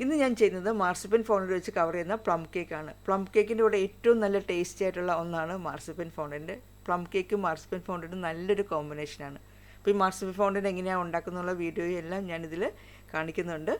ഇന്ന് ഞാൻ ചെയ്യുന്നത് മാർസിപ്പൻ ഫോണ്ടന്റ് വെച്ച് കവർ ചെയ്യുന്ന പ്ലം കേക്കാണ്. പ്ലം കേക്കിൻ്റെ കൂടെ ഏറ്റവും നല്ല ടേസ്റ്റി ആയിട്ടുള്ള ഒന്നാണ് മാർസിപ്പൻ ഫോണ്ടന്റ്. പ്ലം കേക്കും മാർസിപ്പൻ ഫോണ്ടന്റും നല്ലൊരു കോമ്പിനേഷനാണ്. അപ്പോൾ ഈ മാർസിപ്പൻ ഫോണ്ടന്റ് എങ്ങനെയാണ് ഉണ്ടാക്കുന്നുള്ള വീഡിയോയും എല്ലാം ഞാനിതിൽ കാണിക്കുന്നുണ്ട്.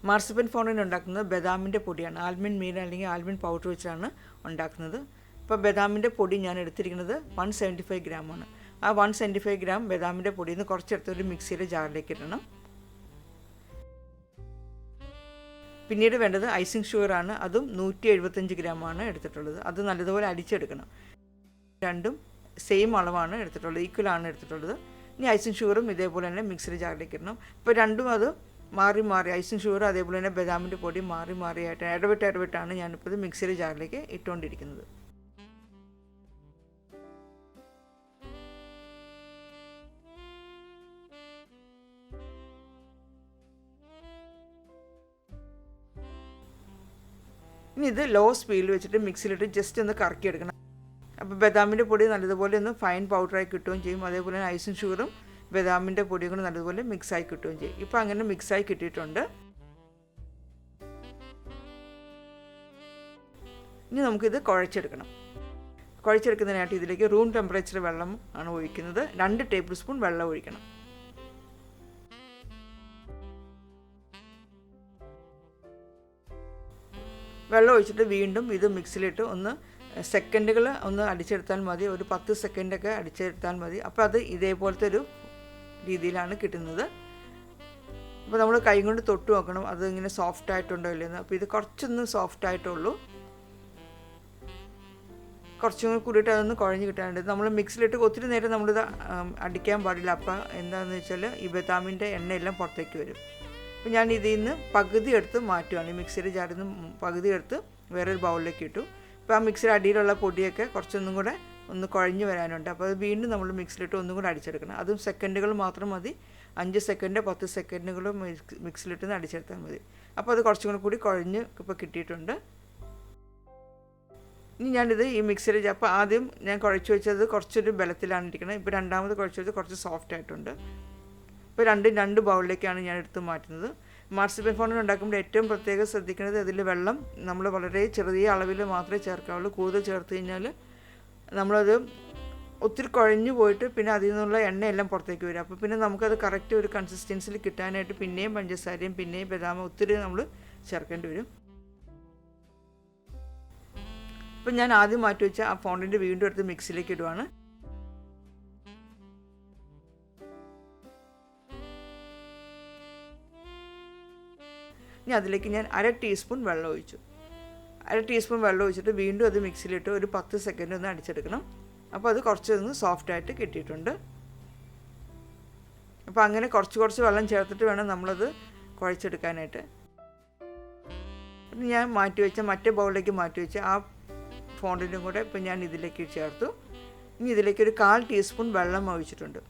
മാർസിപ്പൻ ഫോണ്ടന്റ് ഉണ്ടാക്കുന്നത് ബദാമിൻ്റെ പൊടിയാണ്. ആൽമണ്ട് മീൽ അല്ലെങ്കിൽ ആൽമണ്ട് പൗഡർ വെച്ചാണ് ഉണ്ടാക്കുന്നത്. ഇപ്പോൾ ബദാമിൻ്റെ പൊടി ഞാൻ എടുത്തിരിക്കുന്നത് 175 ഗ്രാമാണ്. ആ 175 ഗ്രാം ബദാമിൻ്റെ പൊടിയിൽ നിന്ന് കുറച്ചെടുത്ത് ഒരു മിക്സിയുടെ ജാറിലേക്ക് ഇടണം. പിന്നീട് വേണ്ടത് ഐസിങ് ഷുഗറാണ്. അതും 175 ഗ്രാമാണ് എടുത്തിട്ടുള്ളത്. അത് നല്ലതുപോലെ അടിച്ചെടുക്കണം. രണ്ടും സെയിം അളവാണ് എടുത്തിട്ടുള്ളത്, ഈക്വലാണ് എടുത്തിട്ടുള്ളത്. ഇനി ഐസിങ് ഷുഗറും ഇതേപോലെ തന്നെ മിക്സിയുടെ ജാറിലേക്ക് ഇടണം. ഇപ്പോൾ രണ്ടും അത് മാറി മാറി ഐസിങ് ഷുഗർ അതേപോലെ തന്നെ ബദാമിൻ്റെ പൊടി മാറി മാറിയായിട്ട് ഇടവിട്ടാണ് ഞാനിപ്പോൾ ഇത് മിക്സിയുടെ ജാറിലേക്ക് ഇട്ടുകൊണ്ടിരിക്കുന്നത്. ഇനി ഇത് ലോ സ്പീഡിൽ വെച്ചിട്ട് മിക്സിയിലിട്ട് ജസ്റ്റ് ഒന്ന് കറക്കിയെടുക്കണം. അപ്പോൾ ബദാമിൻ്റെ പൊടി നല്ലതുപോലെ ഒന്ന് ഫൈൻ പൗഡറായി കിട്ടുകയും ചെയ്യും. അതേപോലെ തന്നെ ഐസിങ് ഷുഗറും ബദാമിൻ്റെ പൊടിയും കൂടെ നല്ലതുപോലെ മിക്സായി കിട്ടുകയും ചെയ്യും. ഇപ്പോൾ അങ്ങനെ മിക്സായി കിട്ടിയിട്ടുണ്ട്. ഇനി നമുക്കിത് കുഴച്ചെടുക്കണം. കുഴച്ചെടുക്കുന്നതിനായിട്ട് ഇതിലേക്ക് റൂം ടെമ്പറേച്ചർ വെള്ളം ആണ് ഒഴിക്കുന്നത്. 2 ടേബിൾ സ്പൂൺ വെള്ളം ഒഴിക്കണം. വെള്ളം ഒഴിച്ചിട്ട് വീണ്ടും ഇത് മിക്സിയിലിട്ട് ഒന്ന് സെക്കൻഡുകൾ ഒന്ന് അടിച്ചെടുത്താൽ മതി. ഒരു 10 സെക്കൻഡൊക്കെ അടിച്ചെടുത്താൽ മതി. അപ്പോൾ അത് ഇതേപോലത്തെ ഒരു രീതിയിലാണ് കിട്ടുന്നത്. അപ്പോൾ നമ്മൾ കൈ കൊണ്ട് തൊട്ട് നോക്കണം അത് ഇങ്ങനെ സോഫ്റ്റ് ആയിട്ടുണ്ടോ ഇല്ലെന്ന്. അപ്പോൾ ഇത് കുറച്ചൊന്ന് സോഫ്റ്റ് ആയിട്ടുള്ളൂ. കുറച്ചും കൂടിയിട്ട് അതൊന്ന് കുഴഞ്ഞ് കിട്ടാനുണ്ട്. നമ്മൾ മിക്സിയിലിട്ട് ഒത്തിരി നേരം നമ്മളിത് അടിക്കാൻ പാടില്ല. അപ്പോൾ എന്താണെന്ന് വെച്ചാൽ ഈ ബദാമിൻ്റെ എണ്ണയെല്ലാം പുറത്തേക്ക് വരും. അപ്പോൾ ഞാൻ ഇതിൽ നിന്ന് പകുതി എടുത്ത് മാറ്റുകയാണ്. ഈ മിക്സിയുടെ ജാറിൽ നിന്ന് പകുതി എടുത്ത് വേറൊരു ബൗളിലേക്ക് ഇട്ടു. അപ്പോൾ ആ മിക്സിയുടെ അടിയിലുള്ള പൊടിയൊക്കെ കുറച്ചൊന്നും കൂടെ ഒന്ന് കുഴഞ്ഞ് വരാനുണ്ട്. അപ്പോൾ അത് വീണ്ടും നമ്മൾ മിക്സിയിലിട്ട് ഒന്നും കൂടെ അടിച്ചെടുക്കണം. അതും സെക്കൻഡുകൾ മാത്രം മതി. 5 സെക്കൻഡ് 10 സെക്കൻഡുകൾ മിക്സിയിലിട്ട് അടിച്ചെടുത്താൽ മതി. അപ്പോൾ അത് കുറച്ചും കൂടി കുഴഞ്ഞ് ഇപ്പോൾ കിട്ടിയിട്ടുണ്ട്. ഇനി ഞാനിത് ഈ മിക്സിയിൽ അപ്പോൾ ആദ്യം ഞാൻ കുഴച്ച് വെച്ചത് കുറച്ചൊരു ബലത്തിലാണ് ഇരിക്കുന്നത്. ഇപ്പോൾ രണ്ടാമത് കുഴച്ച് വെച്ചത് കുറച്ച് സോഫ്റ്റ് ആയിട്ടുണ്ട്. ഇപ്പോൾ രണ്ട് ബൗളിലേക്കാണ് ഞാൻ എടുത്ത് മാറ്റുന്നത്. മാർസിപ്പൻ ഫോണ്ടന്റ് ഉണ്ടാക്കുമ്പോൾ ഏറ്റവും പ്രത്യേകം ശ്രദ്ധിക്കുന്നത് അതിൽ വെള്ളം നമ്മൾ വളരെ ചെറിയ അളവിൽ മാത്രമേ ചേർക്കാവുള്ളൂ. കൂടുതൽ ചേർത്ത് കഴിഞ്ഞാൽ നമ്മളത് ഒത്തിരി കുഴഞ്ഞു പോയിട്ട് പിന്നെ അതിൽ നിന്നുള്ള എണ്ണയെല്ലാം പുറത്തേക്ക് വരും. അപ്പോൾ പിന്നെ നമുക്കത് കറക്റ്റ് ഒരു കൺസിസ്റ്റൻസിൽ കിട്ടാനായിട്ട് പിന്നെയും പഞ്ചസാരയും പിന്നെയും ബദാമും ഒത്തിരി നമ്മൾ ചേർക്കേണ്ടി വരും. അപ്പോൾ ഞാൻ ആദ്യം മാറ്റി വെച്ച ആ ഫോണ്ടന്റ് വീണ്ടും എടുത്ത് മിക്സിയിലേക്ക് ഇടുവാണ്. ഇനി അതിലേക്ക് ഞാൻ 1/2 ടീസ്പൂൺ വെള്ളം ഒഴിച്ചു. 1/2 ടീസ്പൂൺ വെള്ളം ഒഴിച്ചിട്ട് വീണ്ടും അത് മിക്സിയിലിട്ട് ഒരു 10 സെക്കൻഡ് ഒന്ന് അടിച്ചെടുക്കണം. അപ്പോൾ അത് കുറച്ചൊന്ന് സോഫ്റ്റായിട്ട് കിട്ടിയിട്ടുണ്ട്. അപ്പോൾ അങ്ങനെ കുറച്ച് വെള്ളം ചേർത്തിട്ട് വേണം നമ്മളത് കുഴച്ചെടുക്കാനായിട്ട്. ഞാൻ മറ്റേ ബൗളിലേക്ക് മാറ്റി വെച്ച ആ ഫോണ്ടൻറ്റും കൂടെ ഇപ്പോൾ ഞാൻ ഇതിലേക്ക് ചേർത്തു. ഇനി ഇതിലേക്ക് ഒരു 1/4 ടീസ്പൂൺ വെള്ളം ഒഴിച്ചിട്ടുണ്ട്.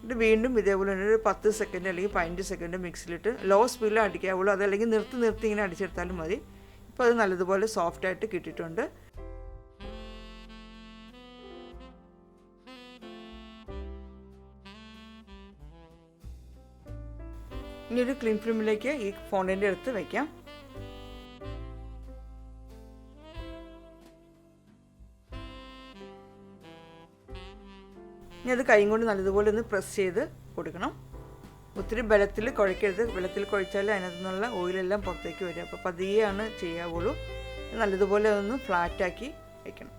ഇത് വീണ്ടും ഇതേപോലെ തന്നെ ഒരു 10 സെക്കൻഡ് അല്ലെങ്കിൽ 15 സെക്കൻഡ് മിക്സിയിലിട്ട് ലോ സ്പീഡിൽ അടിക്കാവുള്ളൂ. അതല്ലെങ്കിൽ നിർത്തി ഇങ്ങനെ അടിച്ചെടുത്താലും മതി. ഇപ്പോൾ അത് നല്ലതുപോലെ സോഫ്റ്റായിട്ട് കിട്ടിയിട്ടുണ്ട്. ഇനി ഒരു ക്ലീൻ ഫിലിമിലേക്ക് ഈ ഫോണ്ടന്റ് എടുത്ത് വയ്ക്കാം. ഇനി അത് കൈ കൊണ്ട് നല്ലതുപോലെ ഒന്ന് പ്രസ് ചെയ്ത് കൊടുക്കണം. ഒത്തിരി ബലത്തിൽ കുഴക്കരുത്. ബലത്തിൽ കുഴച്ചാൽ അതിനകത്തു നിന്നുള്ള ഓയിലെല്ലാം പുറത്തേക്ക് വരും. അപ്പോൾ പതിയെയാണ് ചെയ്യാവുള്ളൂ. നല്ലതുപോലെ ഒന്ന് ഫ്ലാറ്റാക്കി വയ്ക്കണം.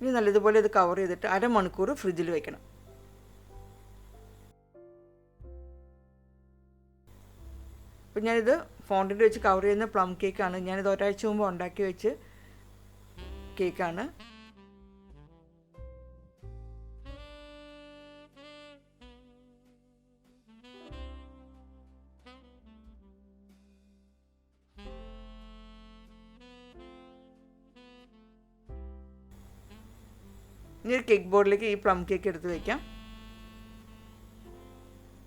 ഇനി നല്ലതുപോലെ ഇത് കവർ ചെയ്തിട്ട് 1/2 മണിക്കൂർ ഫ്രിഡ്ജിൽ വയ്ക്കണം. അപ്പോൾ ഞാനിത് ഫോണ്ടന്റ് വെച്ച് കവർ ചെയ്യുന്ന പ്ലം കേക്കാണ്. ഞാനിത് ഒരാഴ്ച മുമ്പ് ഉണ്ടാക്കി വെച്ച് കേക്കാണ്. ഇനി ഒരു കേക്ക് ബോർഡിലേക്ക് ഈ പ്ലം കേക്ക് എടുത്ത് വയ്ക്കാം.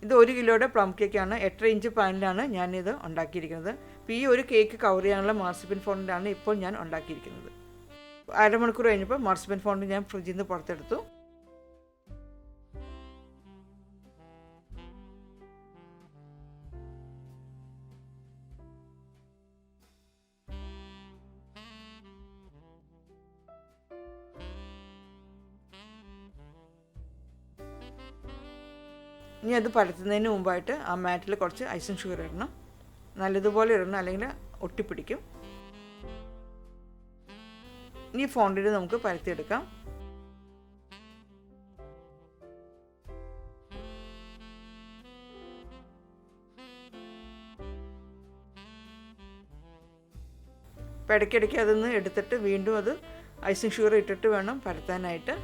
ഇത് 1 കിലോയുടെ പ്ലം കേക്കാണ്. 8 ഇഞ്ച് പാനിലാണ് ഞാനിത് ഉണ്ടാക്കിയിരിക്കുന്നത്. അപ്പോൾ ഈ ഒരു കേക്ക് കവർ ചെയ്യാനുള്ള മാർസിപ്പൻ ഫോണ്ടൻ്റാണ് ഇപ്പോൾ ഞാൻ ഉണ്ടാക്കിയിരിക്കുന്നത്. അരമണിക്കൂർ കഴിഞ്ഞപ്പോൾ മാർസിപ്പൻ ഫോണ്ടൻ്റ് ഞാൻ ഫ്രിഡ്ജിൽ നിന്ന് പുറത്തെടുത്തു. ഇനി അത് പരത്തുന്നതിന് മുമ്പായിട്ട് ആ മാറ്റിൽ കുറച്ച് ഐസിങ് ഷുഗർ ഇടണം. നല്ലതുപോലെ ഇടണം, അല്ലെങ്കിൽ ഒട്ടിപ്പിടിക്കും. ഇനി ഫോണ്ടിൽ നമുക്ക് പരത്തിയെടുക്കാം. അപ്പോൾ ഇടയ്ക്കിടയ്ക്ക് അതൊന്ന് എടുത്തിട്ട് വീണ്ടും അത് ഐസിങ് ഷുഗർ ഇട്ടിട്ട് വേണം പരത്താനായിട്ട്.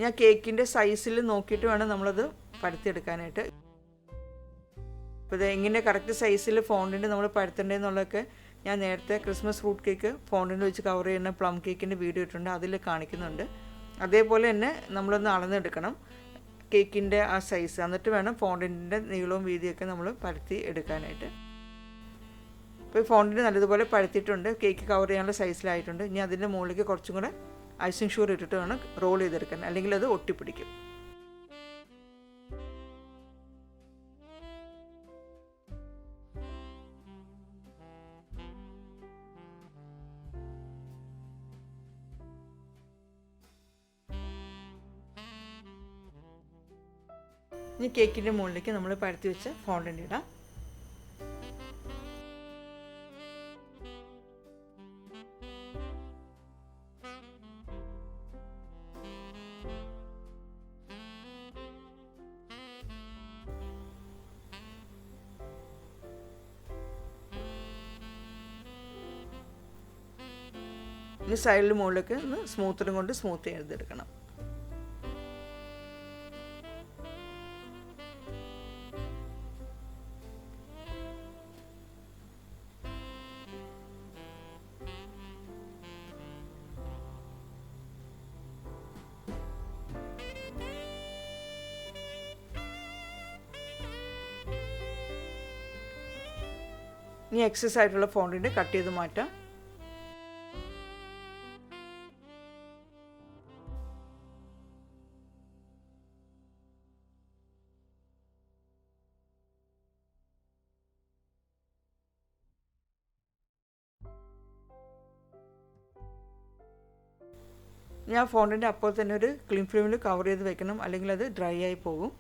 ഞാൻ കേക്കിൻ്റെ സൈസിൽ നോക്കിയിട്ട് വേണം നമ്മളത് പരത്തിയെടുക്കാനായിട്ട്. അപ്പോൾ ഇത് എങ്ങനെ കറക്റ്റ് സൈസിൽ ഫോണ്ടിൻ്റെ നമ്മൾ പരത്തേണ്ടതെന്നുള്ളതൊക്കെ ഞാൻ നേരത്തെ ക്രിസ്മസ് ഫ്രൂട്ട് കേക്ക് ഫോണ്ടിൻ്റെ വെച്ച് കവർ ചെയ്യുന്ന പ്ലം കേക്കിൻ്റെ വീഡിയോ ഇട്ടിട്ടുണ്ട്, അതിൽ കാണിക്കുന്നുണ്ട്. അതേപോലെ തന്നെ നമ്മളൊന്ന് അളന്നെടുക്കണം കേക്കിൻ്റെ ആ സൈസ്, എന്നിട്ട് വേണം ഫോണ്ടിൻ്റെ നീളവും വീതിയൊക്കെ നമ്മൾ പരത്തി എടുക്കാനായിട്ട്. അപ്പോൾ ഈ ഫോണ്ടിന് നല്ലതുപോലെ പരത്തിയിട്ടുണ്ട്, കേക്ക് കവർ ചെയ്യാനുള്ള സൈസിലായിട്ടുണ്ട്. ഇനി അതിൻ്റെ മുകളിലേക്ക് കുറച്ചും കൂടെ ഐസിങ് ഷുഗർ ഇട്ടിട്ട് വേണം റോൾ ചെയ്തെടുക്കാൻ, അല്ലെങ്കിൽ അത് ഒട്ടിപ്പിടിക്കും. ഇനി കേക്കിൻ്റെ മുകളിലേക്ക് നമ്മൾ പരത്തി വെച്ച ഫോണ്ടൻ്റ് ഇടാം. ഇനി സൈഡിൽ മുകളിലേക്ക് ഒന്ന് സ്മൂത്തറും കൊണ്ട് സ്മൂത്ത് ചെയ്തെടുക്കണം. ഇനി എക്സസ് ആയിട്ടുള്ള ഫോണ്ടിൻ്റെ കട്ട് ചെയ്ത് മാറ്റാം. ഞാൻ ഫോണ്ടിൻ്റെ അപ്പോൾ തന്നെ ഒരു ക്ലീൻ ഫിലിമിൽ കവർ ചെയ്ത് വെക്കണം, അല്ലെങ്കിൽ അത് ഡ്രൈ ആയി പോകും.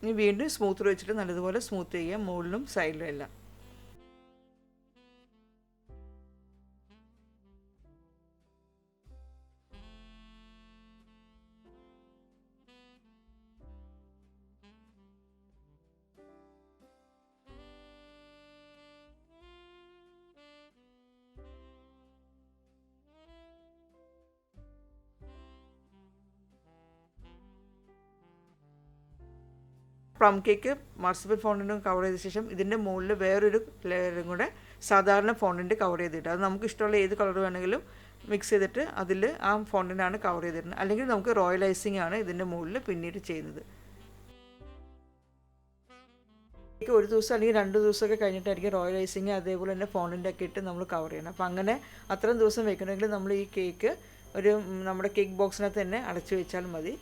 ഇനി വീണ്ടും സ്മൂത്തർ വെച്ചിട്ട് നല്ലതുപോലെ സ്മൂത്ത് ചെയ്യാം, മുകളിലും സൈഡിലും എല്ലാം. പ്ലം കേക്ക് മാർസിപ്പൻ ഫോണ്ടൻറ്റും കവർ ചെയ്ത ശേഷം ഇതിൻ്റെ മുകളിൽ വേറൊരു ലെയറും കൂടെ സാധാരണ ഫോണ്ടൻറ്റ് കവർ ചെയ്തിട്ട്, അത് നമുക്ക് ഇഷ്ടമുള്ള ഏത് കളർ വേണമെങ്കിലും മിക്സ് ചെയ്തിട്ട് അതിൽ ആ ഫോണ്ടൻ്റാണ് കവർ ചെയ്തിരുന്നത്. അല്ലെങ്കിൽ നമുക്ക് റോയൽ ഐസിംഗ് ആണ് ഇതിൻ്റെ മുകളിൽ പിന്നീട് ചെയ്യുന്നത്. ഒരു ദിവസം അല്ലെങ്കിൽ 2 ദിവസമൊക്കെ കഴിഞ്ഞിട്ടായിരിക്കും റോയൽ ഐസിങ് അതേപോലെ തന്നെ ഫോണ്ടൻ്റൊക്കെ ഇട്ട് നമ്മൾ കവർ ചെയ്യണം. അപ്പോൾ അങ്ങനെ അത്രയും ദിവസം വെക്കണമെങ്കിൽ നമ്മൾ ഈ കേക്ക് ഒരു നമ്മുടെ കേക്ക് ബോക്സിനകത്ത് തന്നെ അടച്ചു വെച്ചാൽ മതി.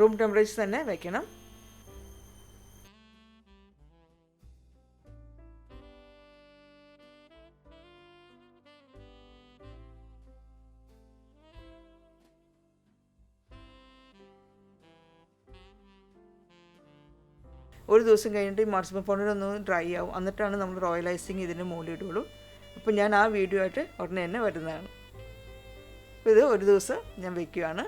റൂം ടെമ്പറേച്ചർ തന്നെ വെക്കണം. ഒരു ദിവസം കഴിഞ്ഞിട്ട് ഈ മാർസിപ്പൻ ഫോണ്ടൻ്റ് ഒന്ന് ഡ്രൈ ആവും, എന്നിട്ടാണ് നമ്മൾ റോയൽ ഐസിങ് ഇതിന് മുകളിലിടുള്ളൂ. അപ്പോൾ ഞാൻ ആ വീഡിയോ ആയിട്ട് ഉടനെ തന്നെ വരുന്നതാണ്. അപ്പോൾ ഇത് ഒരു ദിവസം ഞാൻ വയ്ക്കുകയാണ്.